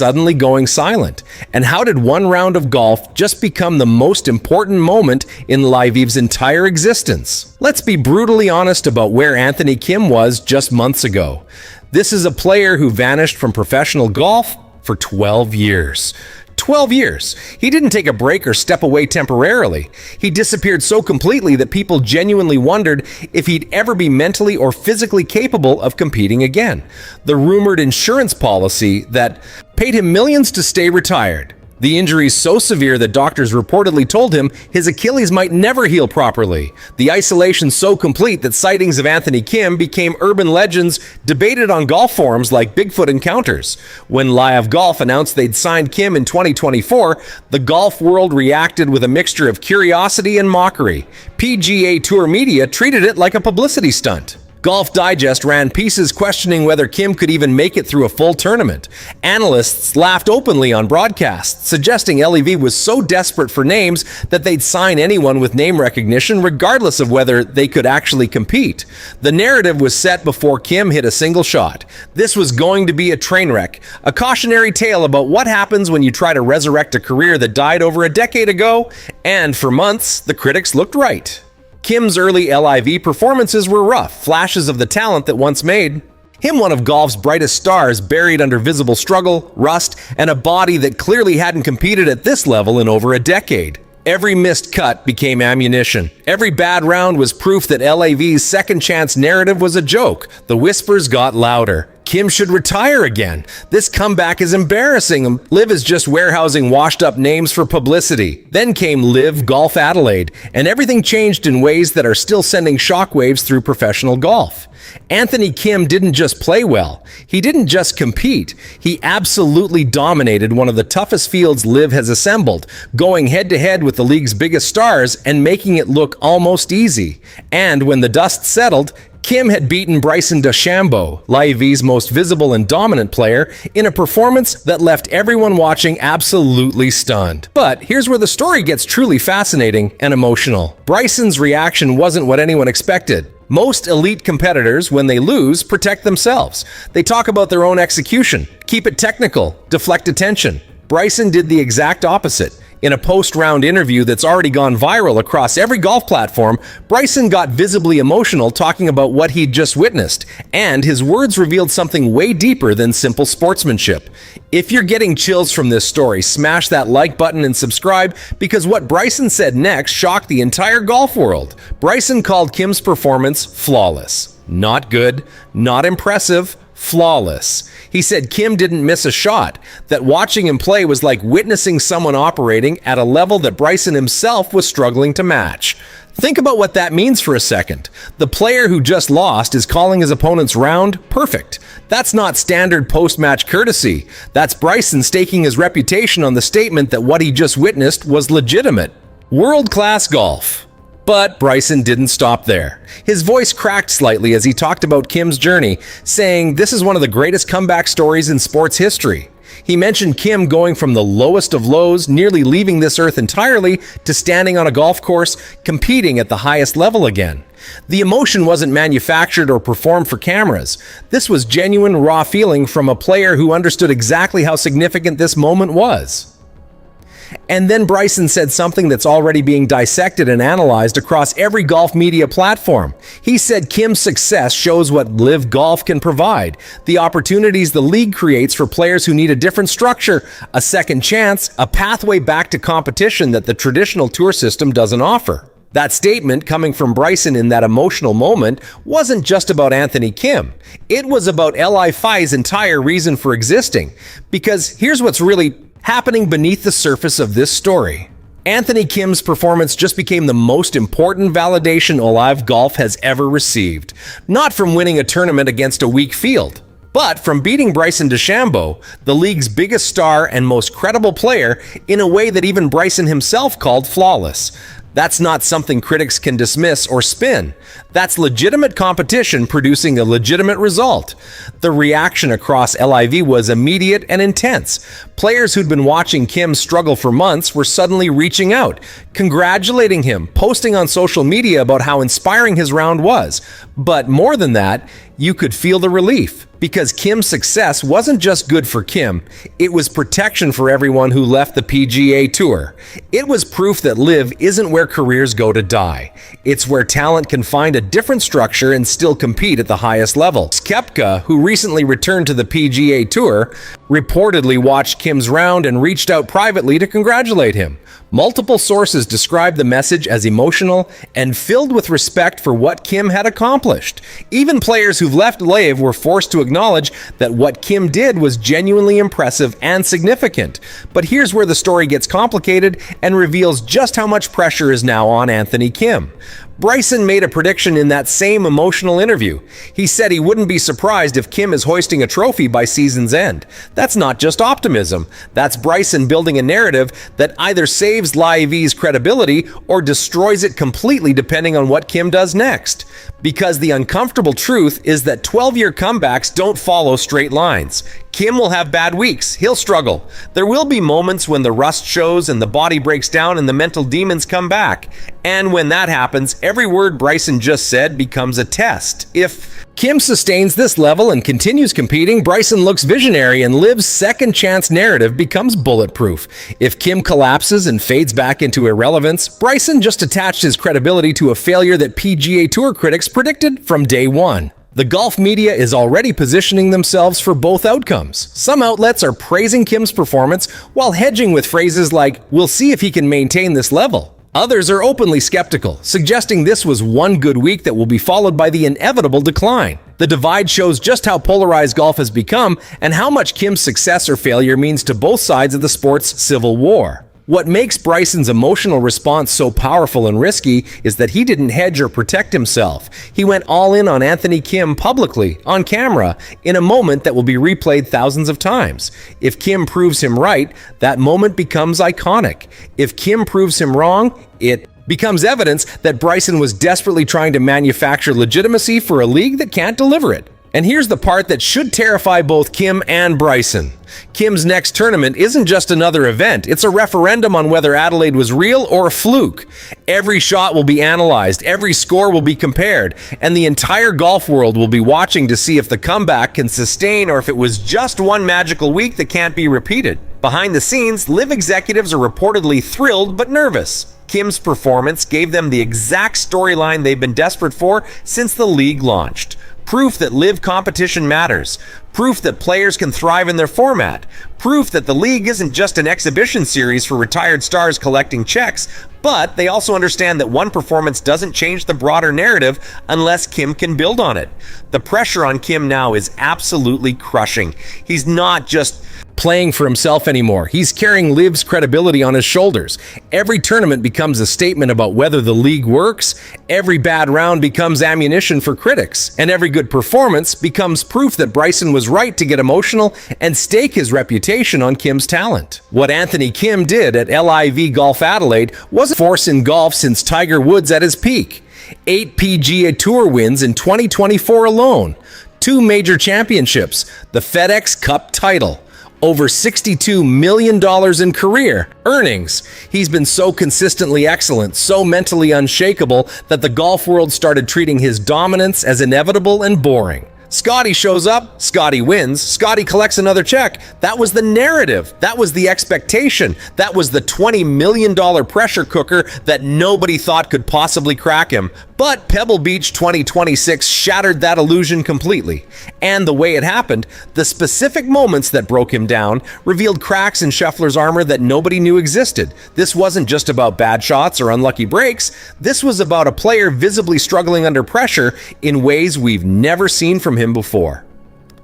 suddenly going silent? And how did one round of golf just become the most important moment in LIV's entire existence? Let's be brutally honest about where Anthony Kim was just months ago. This is a player who vanished from professional golf for 12 years. 12 years. He didn't take a break or step away temporarily. He disappeared so completely that people genuinely wondered if he'd ever be mentally or physically capable of competing again. The rumored insurance policy that paid him millions to stay retired. The injuries so severe that doctors reportedly told him his Achilles might never heal properly. The isolation so complete that sightings of Anthony Kim became urban legends debated on golf forums like Bigfoot Encounters. When LIV Golf announced they'd signed Kim in 2024, the golf world reacted with a mixture of curiosity and mockery. PGA Tour media treated it like a publicity stunt. Golf Digest ran pieces questioning whether Kim could even make it through a full tournament. Analysts laughed openly on broadcasts, suggesting LIV was so desperate for names that they'd sign anyone with name recognition regardless of whether they could actually compete. The narrative was set before Kim hit a single shot. This was going to be a train wreck, a cautionary tale about what happens when you try to resurrect a career that died over a decade ago, and for months, the critics looked right. Kim's early LIV performances were rough, flashes of the talent that once made him one of golf's brightest stars, buried under visible struggle, rust, and a body that clearly hadn't competed at this level in over a decade. Every missed cut became ammunition. Every bad round was proof that LIV's second chance narrative was a joke. The whispers got louder. Kim should retire again. This comeback is embarrassing. LIV is just warehousing washed-up names for publicity. Then came LIV Golf Adelaide, and everything changed in ways that are still sending shockwaves through professional golf. Anthony Kim didn't just play well. He didn't just compete. He absolutely dominated one of the toughest fields LIV has assembled, going head-to-head with the league's biggest stars and making it look almost easy. And when the dust settled, Kim had beaten Bryson DeChambeau, LIV's most visible and dominant player, in a performance that left everyone watching absolutely stunned. But here's where the story gets truly fascinating and emotional. Bryson's reaction wasn't what anyone expected. Most elite competitors, when they lose, protect themselves. They talk about their own execution, keep it technical, deflect attention. Bryson did the exact opposite. In a post-round interview that's already gone viral across every golf platform, Bryson got visibly emotional talking about what he'd just witnessed, and his words revealed something way deeper than simple sportsmanship. If you're getting chills from this story, smash that like button and subscribe, because what Bryson said next shocked the entire golf world. Bryson called Kim's performance flawless. Not good, not impressive, flawless. He said Kim didn't miss a shot, that watching him play was like witnessing someone operating at a level that Bryson himself was struggling to match. Think about what that means for a second. The player who just lost is calling his opponent's round perfect. That's not standard post-match courtesy. That's Bryson staking his reputation on the statement that what he just witnessed was legitimate. World-class golf. But Bryson didn't stop there. His voice cracked slightly as he talked about Kim's journey, saying this is one of the greatest comeback stories in sports history. He mentioned Kim going from the lowest of lows, nearly leaving this earth entirely, to standing on a golf course, competing at the highest level again. The emotion wasn't manufactured or performed for cameras. This was genuine, raw feeling from a player who understood exactly how significant this moment was. And then Bryson said something that's already being dissected and analyzed across every golf media platform. He said Kim's success shows what LIV Golf can provide, the opportunities the league creates for players who need a different structure, a second chance, a pathway back to competition that the traditional tour system doesn't offer. That statement, coming from Bryson in that emotional moment, wasn't just about Anthony Kim. It was about LIV's entire reason for existing. Because here's what's really happening beneath the surface of this story. Anthony Kim's performance just became the most important validation LIV Golf has ever received. Not from winning a tournament against a weak field, but from beating Bryson DeChambeau, the league's biggest star and most credible player, in a way that even Bryson himself called flawless. That's not something critics can dismiss or spin. That's legitimate competition producing a legitimate result. The reaction across LIV was immediate and intense. Players who'd been watching Kim struggle for months were suddenly reaching out, congratulating him, posting on social media about how inspiring his round was. But more than that, you could feel the relief. Because Kim's success wasn't just good for Kim, it was protection for everyone who left the PGA Tour. It was proof that LIV isn't where careers go to die. It's where talent can find a different structure and still compete at the highest level. Koepka, who recently returned to the PGA Tour, reportedly watched Kim's round and reached out privately to congratulate him. Multiple sources described the message as emotional and filled with respect for what Kim had accomplished. Even players who've left LIV were forced to acknowledge that what Kim did was genuinely impressive and significant. But here's where the story gets complicated and reveals just how much pressure is now on Anthony Kim. Bryson made a prediction in that same emotional interview. He said he wouldn't be surprised if Kim is hoisting a trophy by season's end. That's not just optimism. That's Bryson building a narrative that either saves LIV's credibility or destroys it completely depending on what Kim does next. Because the uncomfortable truth is that 12-year comebacks don't follow straight lines. Kim will have bad weeks. He'll struggle. There will be moments when the rust shows and the body breaks down and the mental demons come back. And when that happens, every word Bryson just said becomes a test. If Kim sustains this level and continues competing, Bryson looks visionary and LIV's second chance narrative becomes bulletproof. If Kim collapses and fades back into irrelevance, Bryson just attached his credibility to a failure that PGA Tour critics predicted from day one. The golf media is already positioning themselves for both outcomes. Some outlets are praising Kim's performance while hedging with phrases like, "We'll see if he can maintain this level." Others are openly skeptical, suggesting this was one good week that will be followed by the inevitable decline. The divide shows just how polarized golf has become and how much Kim's success or failure means to both sides of the sport's civil war. What makes Bryson's emotional response so powerful and risky is that he didn't hedge or protect himself. He went all in on Anthony Kim publicly, on camera, in a moment that will be replayed thousands of times. If Kim proves him right, that moment becomes iconic. If Kim proves him wrong, it becomes evidence that Bryson was desperately trying to manufacture legitimacy for a league that can't deliver it. And here's the part that should terrify both Kim and Bryson. Kim's next tournament isn't just another event, it's a referendum on whether Adelaide was real or a fluke. Every shot will be analyzed, every score will be compared, and the entire golf world will be watching to see if the comeback can sustain or if it was just one magical week that can't be repeated. Behind the scenes, LIV executives are reportedly thrilled but nervous. Kim's performance gave them the exact storyline they've been desperate for since the league launched. Proof that LIV competition matters. Proof that players can thrive in their format. Proof that the league isn't just an exhibition series for retired stars collecting checks, but they also understand that one performance doesn't change the broader narrative unless Kim can build on it. The pressure on Kim now is absolutely crushing. He's not just playing for himself anymore. He's carrying LIV's credibility on his shoulders. Every tournament becomes a statement about whether the league works, every bad round becomes ammunition for critics, and every good performance becomes proof that Bryson was right to get emotional and stake his reputation on Kim's talent. What Anthony Kim did at LIV Golf Adelaide was a force in golf since Tiger Woods at his peak. 8 PGA Tour wins in 2024 alone, 2 major championships, the FedEx Cup title, over $62 million in career earnings. He's been so consistently excellent, so mentally unshakable, that the golf world started treating his dominance as inevitable and boring. Scottie shows up, Scottie wins, Scottie collects another check. That was the narrative. That was the expectation. That was the $20 million pressure cooker that nobody thought could possibly crack him. But Pebble Beach 2026 shattered that illusion completely. And the way it happened, the specific moments that broke him down, revealed cracks in Scheffler's armor that nobody knew existed. This wasn't just about bad shots or unlucky breaks. This was about a player visibly struggling under pressure in ways we've never seen from him before.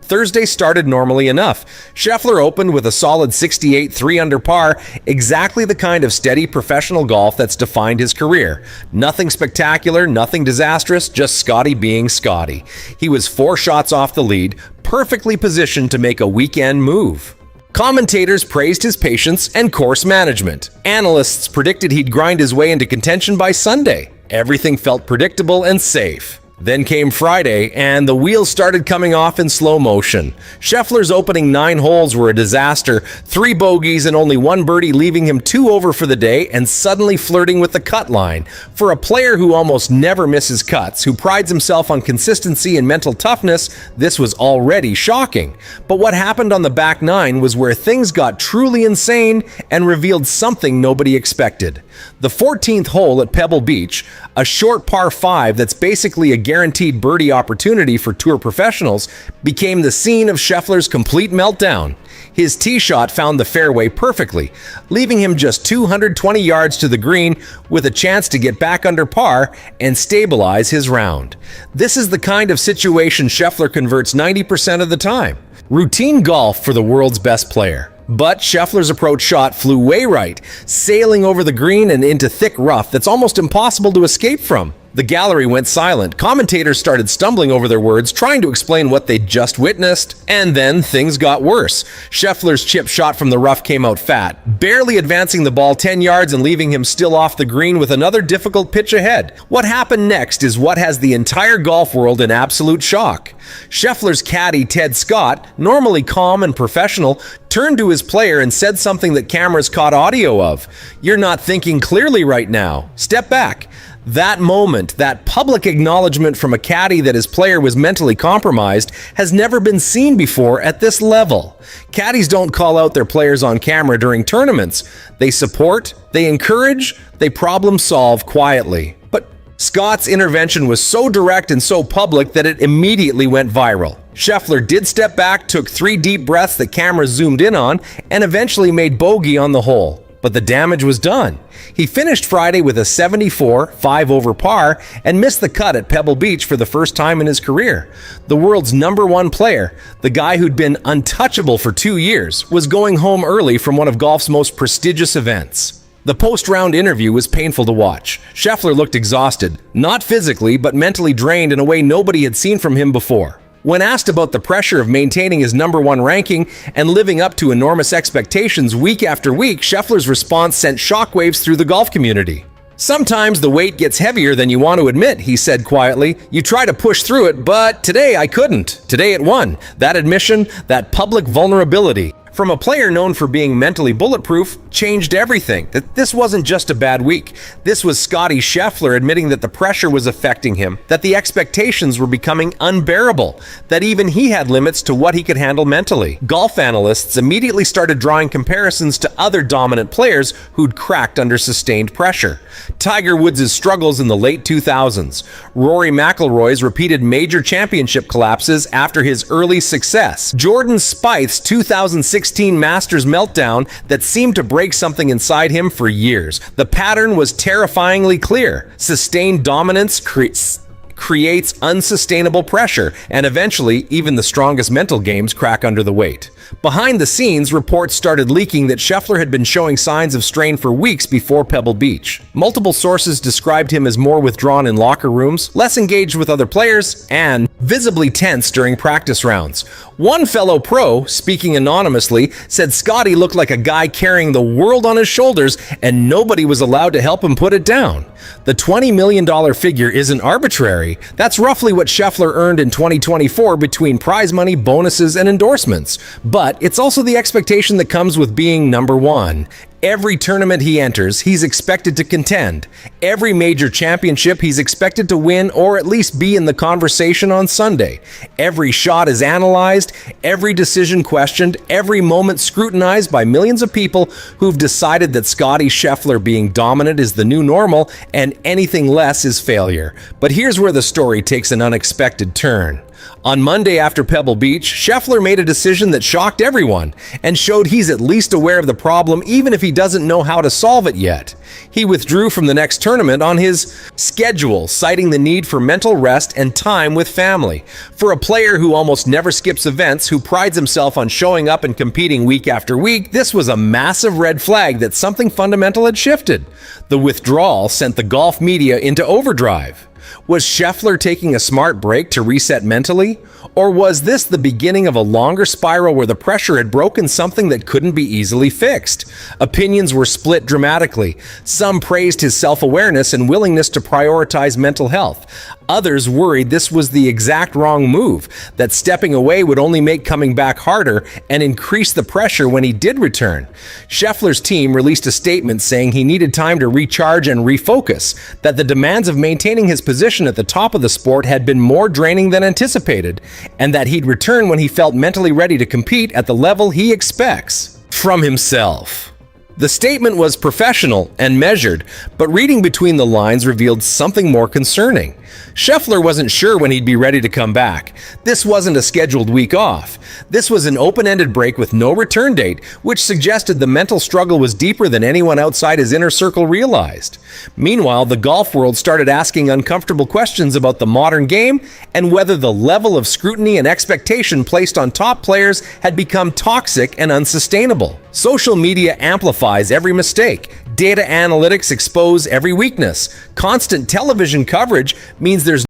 Thursday started normally enough. Scheffler opened with a solid 68 3-under par, exactly the kind of steady professional golf that's defined his career. Nothing spectacular, nothing disastrous, just Scottie being Scottie. He was 4 shots off the lead, perfectly positioned to make a weekend move. Commentators praised his patience and course management. Analysts predicted he'd grind his way into contention by Sunday. Everything felt predictable and safe. Then came Friday, and the wheels started coming off in slow motion. Scheffler's opening 9 holes were a disaster, 3 bogeys and only 1 birdie, leaving him 2 over for the day and suddenly flirting with the cut line. For a player who almost never misses cuts, who prides himself on consistency and mental toughness, this was already shocking. But what happened on the back 9 was where things got truly insane and revealed something nobody expected. The 14th hole at Pebble Beach, a short par 5 that's basically a guaranteed birdie opportunity for tour professionals, became the scene of Scheffler's complete meltdown. His tee shot found the fairway perfectly, leaving him just 220 yards to the green with a chance to get back under par and stabilize his round. This is the kind of situation Scheffler converts 90% of the time. Routine golf for the world's best player. But Scheffler's approach shot flew way right, sailing over the green and into thick rough that's almost impossible to escape from. The gallery went silent. Commentators started stumbling over their words, trying to explain what they'd just witnessed. And then things got worse. Scheffler's chip shot from the rough came out fat, barely advancing the ball 10 yards and leaving him still off the green with another difficult pitch ahead. What happened next is what has the entire golf world in absolute shock. Scheffler's caddy, Ted Scott, normally calm and professional, turned to his player and said something that cameras caught audio of. "You're not thinking clearly right now. Step back." That moment, that public acknowledgement from a caddy that his player was mentally compromised, has never been seen before at this level. Caddies don't call out their players on camera during tournaments. They support, they encourage, they problem solve quietly. But Scott's intervention was so direct and so public that it immediately went viral. Scheffler did step back, took 3 deep breaths that cameras zoomed in on, and eventually made bogey on the hole. But the damage was done. He finished Friday with a 74, 5 over par, and missed the cut at Pebble Beach for the first time in his career. The world's #1 player, the guy who'd been untouchable for 2 years, was going home early from one of golf's most prestigious events. The post-round interview was painful to watch. Scheffler looked exhausted, not physically, but mentally drained in a way nobody had seen from him before. When asked about the pressure of maintaining his #1 ranking and living up to enormous expectations week after week, Scheffler's response sent shockwaves through the golf community. "Sometimes the weight gets heavier than you want to admit," he said quietly. "You try to push through it, but today I couldn't. Today it won." That admission, that public vulnerability, from a player known for being mentally bulletproof, changed everything. That this wasn't just a bad week. This was Scottie Scheffler admitting that the pressure was affecting him, that the expectations were becoming unbearable, that even he had limits to what he could handle mentally. Golf analysts immediately started drawing comparisons to other dominant players who'd cracked under sustained pressure. Tiger Woods' struggles in the late 2000s, Rory McIlroy's repeated major championship collapses after his early success, Jordan Spieth's 2016 Masters meltdown that seemed to break something inside him for years. The pattern was terrifyingly clear. Sustained dominance creates unsustainable pressure, and eventually, even the strongest mental games crack under the weight. Behind the scenes, reports started leaking that Scheffler had been showing signs of strain for weeks before Pebble Beach. Multiple sources described him as more withdrawn in locker rooms, less engaged with other players, and visibly tense during practice rounds. One fellow pro, speaking anonymously, said Scottie looked like a guy carrying the world on his shoulders and nobody was allowed to help him put it down. The $20 million figure isn't arbitrary. That's roughly what Scheffler earned in 2024 between prize money, bonuses, and endorsements. But it's also the expectation that comes with being #1. Every tournament he enters, he's expected to contend. Every major championship, he's expected to win or at least be in the conversation on Sunday. Every shot is analyzed, every decision questioned, every moment scrutinized by millions of people who've decided that Scottie Scheffler being dominant is the new normal and anything less is failure. But here's where the story takes an unexpected turn. On Monday after Pebble Beach, Scheffler made a decision that shocked everyone and showed he's at least aware of the problem even if he doesn't know how to solve it yet. He withdrew from the next tournament on his schedule, citing the need for mental rest and time with family. For a player who almost never skips events, who prides himself on showing up and competing week after week, this was a massive red flag that something fundamental had shifted. The withdrawal sent the golf media into overdrive. Was Scheffler taking a smart break to reset mentally? Or was this the beginning of a longer spiral where the pressure had broken something that couldn't be easily fixed? Opinions were split dramatically. Some praised his self-awareness and willingness to prioritize mental health. Others worried this was the exact wrong move, that stepping away would only make coming back harder and increase the pressure when he did return. Scheffler's team released a statement saying he needed time to recharge and refocus, that the demands of maintaining his position at the top of the sport had been more draining than anticipated, and that he'd return when he felt mentally ready to compete at the level he expects from himself. The statement was professional and measured, but reading between the lines revealed something more concerning. Scheffler wasn't sure when he'd be ready to come back. This wasn't a scheduled week off. This was an open-ended break with no return date, which suggested the mental struggle was deeper than anyone outside his inner circle realized. Meanwhile, the golf world started asking uncomfortable questions about the modern game and whether the level of scrutiny and expectation placed on top players had become toxic and unsustainable. Social media amplifies every mistake. Data analytics expose every weakness. Constant television coverage means there's